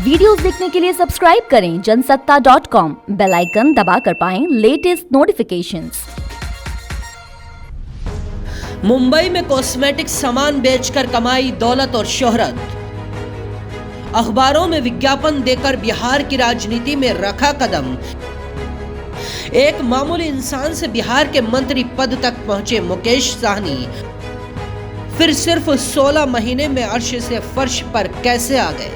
Videos देखने के लिए सब्सक्राइब करें जनसत्ता.com, बेल आइकन दबाकर पाएं लेटेस्ट नोटिफिकेशंस। मुंबई में कॉस्मेटिक सामान बेचकर कमाई दौलत और शोहरत। अखबारों में विज्ञापन देकर बिहार की राजनीति में रखा कदम। एक मामूली इंसान से बिहार के मंत्री पद तक पहुंचे मुकेश साहनी, फिर सिर्फ 16 महीने में अर्श से फर्श पर कैसे आ गए।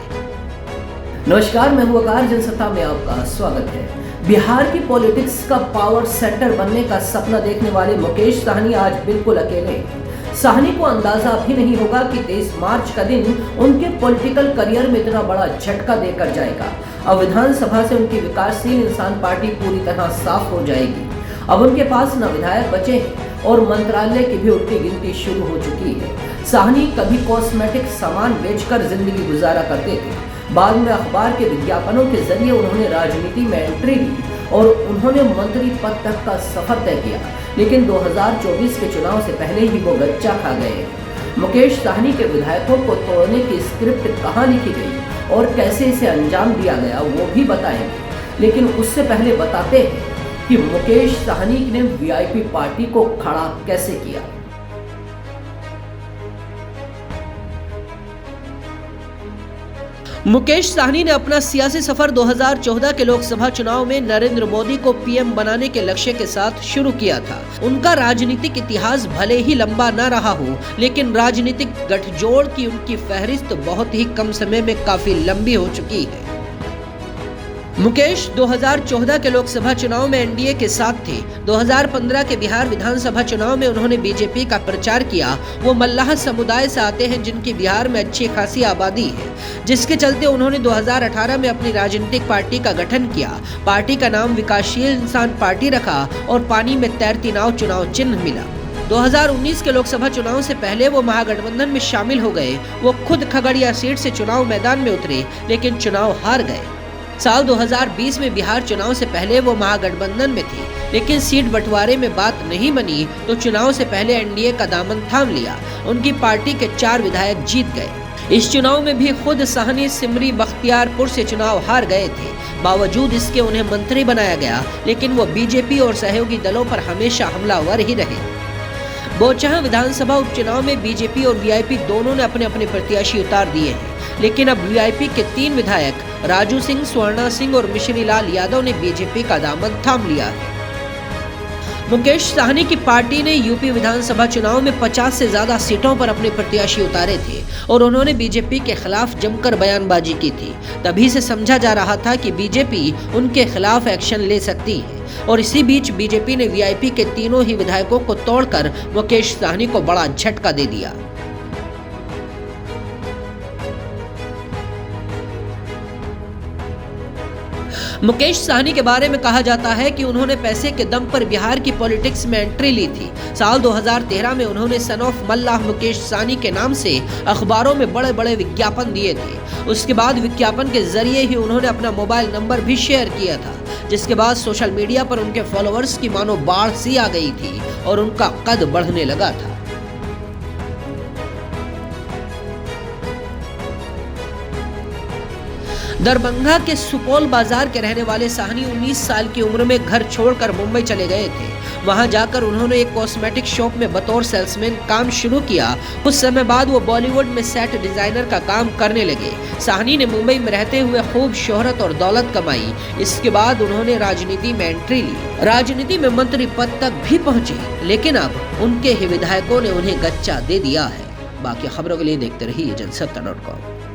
नमस्कार, मैं हूं वकार, जनसत्ता में आपका स्वागत है। बिहार की पॉलिटिक्स का पावर सेंटर बनने का सपना देखने वाले मुकेश साहनी आज बिल्कुल अकेले हैं। साहनी को अंदाजा भी नहीं होगा कि 23 मार्च का दिन उनके पॉलिटिकल करियर में इतना बड़ा झटका देकर जाएगा। अब विधानसभा से उनकी विकासशील इंसान पार्टी पूरी तरह साफ हो जाएगी। अब उनके पास न विधायक बचे हैं और मंत्रालय की भी उल्टी गिनती शुरू हो चुकी है। साहनी कभी कॉस्मेटिक सामान बेचकर जिंदगी गुजारा करते थे। बाद में अखबार के विज्ञापनों के जरिए उन्होंने राजनीति में एंट्री ली और उन्होंने मंत्री पद तक का सफर तय किया, लेकिन 2024 के चुनाव से पहले ही वो गच्चा खा गए। मुकेश साहनी के विधायकों को तोड़ने की स्क्रिप्ट कहाँ लिखी गई और कैसे इसे अंजाम दिया गया वो भी बताएंगे, लेकिन उससे पहले बताते हैं कि मुकेश साहनी ने वीआईपी पार्टी को खड़ा कैसे किया। मुकेश साहनी ने अपना सियासी सफर 2014 के लोकसभा चुनाव में नरेंद्र मोदी को पीएम बनाने के लक्ष्य के साथ शुरू किया था। उनका राजनीतिक इतिहास भले ही लंबा न रहा हो, लेकिन राजनीतिक गठजोड़ की उनकी फहरिस्त बहुत ही कम समय में काफी लंबी हो चुकी है। मुकेश 2014 के लोकसभा चुनाव में एनडीए के साथ थे। 2015 के बिहार विधानसभा चुनाव में उन्होंने बीजेपी का प्रचार किया। वो मल्लाह समुदाय से आते हैं जिनकी बिहार में अच्छी खासी आबादी है, जिसके चलते उन्होंने 2018 में अपनी राजनीतिक पार्टी का गठन किया। पार्टी का नाम विकासशील इंसान पार्टी रखा और पानी में तैरती नाव चुनाव चिन्ह मिला। 2019 के लोकसभा चुनाव से पहले वो महागठबंधन में शामिल हो गए। वो खुद खगड़िया सीट से चुनाव मैदान में उतरे, लेकिन चुनाव हार गए। साल 2020 में बिहार चुनाव से पहले वो महागठबंधन में थे, लेकिन सीट बंटवारे में बात नहीं बनी तो चुनाव से पहले एनडीए का दामन थाम लिया। उनकी पार्टी के 4 विधायक जीत गए। इस चुनाव में भी खुद साहनी सिमरी बख्तियारपुर से चुनाव हार गए थे। बावजूद इसके उन्हें मंत्री बनाया गया, लेकिन वो बीजेपी और सहयोगी दलों पर हमेशा हमलावर ही रहे। बोचहा विधानसभा उपचुनाव में बीजेपी और वीआईपी दोनों ने अपने अपने प्रत्याशी उतार दिए हैं, लेकिन अब वीआईपी के 3 विधायक राजू सिंह, स्वर्णा सिंह और मिश्री लाल यादव ने बीजेपी का दामन थाम लिया है। मुकेश साहनी की पार्टी ने यूपी विधानसभा चुनाव में 50 से ज्यादा सीटों पर अपने प्रत्याशी उतारे थे और उन्होंने बीजेपी के खिलाफ जमकर बयानबाजी की थी। तभी से समझा जा रहा था कि बीजेपी उनके खिलाफ एक्शन ले सकती है और इसी बीच बीजेपी ने वीआईपी के तीनों ही विधायकों को तोड़कर मुकेश साहनी को बड़ा झटका दे दिया। मुकेश साहनी के बारे में कहा जाता है कि उन्होंने पैसे के दम पर बिहार की पॉलिटिक्स में एंट्री ली थी। साल 2013 में उन्होंने सन ऑफ मल्लाह मुकेश साहनी के नाम से अखबारों में बड़े बड़े विज्ञापन दिए थे। उसके बाद विज्ञापन के जरिए ही उन्होंने अपना मोबाइल नंबर भी शेयर किया था, जिसके बाद सोशल मीडिया पर उनके फॉलोअर्स की मानो बाढ़ सी आ गई थी और उनका कद बढ़ने लगा था। दरभंगा के सुपौल बाजार के रहने वाले साहनी 19 साल की उम्र में घर छोड़कर मुंबई चले गए थे। वहां जाकर उन्होंने एक कॉस्मेटिक शॉप में बतौर सेल्समैन काम शुरू किया। कुछ समय बाद वो बॉलीवुड में सेट डिजाइनर का काम करने लगे। साहनी ने मुंबई में रहते हुए खूब शोहरत और दौलत कमाई। इसके बाद उन्होंने राजनीति में एंट्री ली, राजनीति में मंत्री पद तक भी पहुंचे, लेकिन अब उनके ही विधायकों ने उन्हें गच्चा दे दिया है। बाकी खबरों के लिए देखते रहिए जनसत्ता.com।